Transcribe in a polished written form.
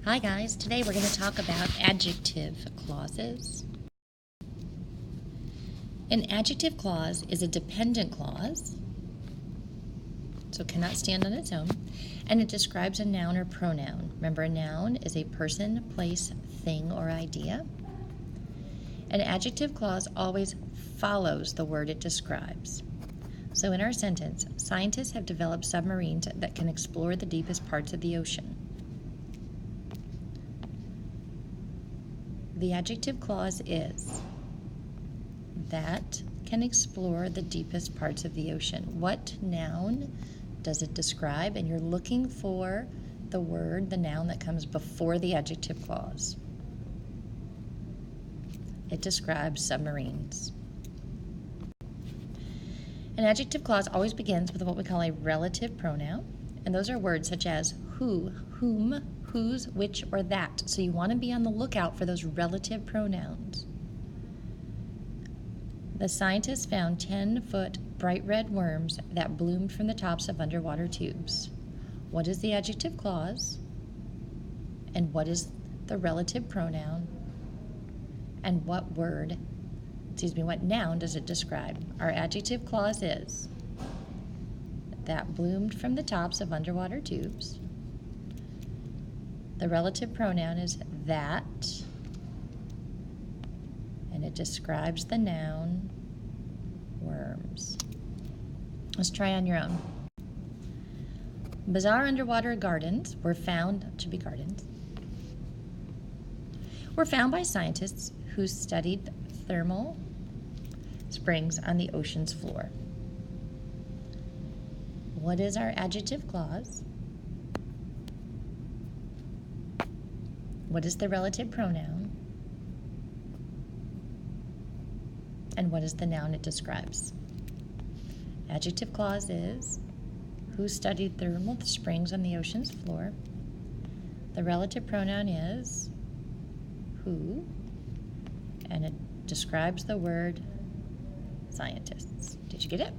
Hi guys, today we're going to talk about adjective clauses. An adjective clause is a dependent clause, so it cannot stand on its own, and it describes a noun or pronoun. Remember, a noun is a person, place, thing, or idea. An adjective clause always follows the word it describes. So in our sentence, scientists have developed submarines that can explore the deepest parts of the ocean. The adjective clause is that can explore the deepest parts of the ocean. What noun does it describe? And you're looking for the word, the noun that comes before the adjective clause. It describes submarines. An adjective clause always begins with what we call a relative pronoun, and those are words such as who, whom, whose, which, or that. So you want to be on the lookout for those relative pronouns. The scientists found 10-foot bright red worms that bloomed from the tops of underwater tubes. What is the adjective clause? And what is the relative pronoun? And what noun does it describe? Our adjective clause is that bloomed from the tops of underwater tubes. The relative pronoun is that, and it describes the noun worms. Let's try on your own. Bizarre underwater gardens were found by scientists who studied thermal springs on the ocean's floor. What is our adjective clause? What is the relative pronoun? And what is the noun it describes? Adjective clause is who studied thermal springs on the ocean's floor. The relative pronoun is who, and it describes the word scientists. Did you get it?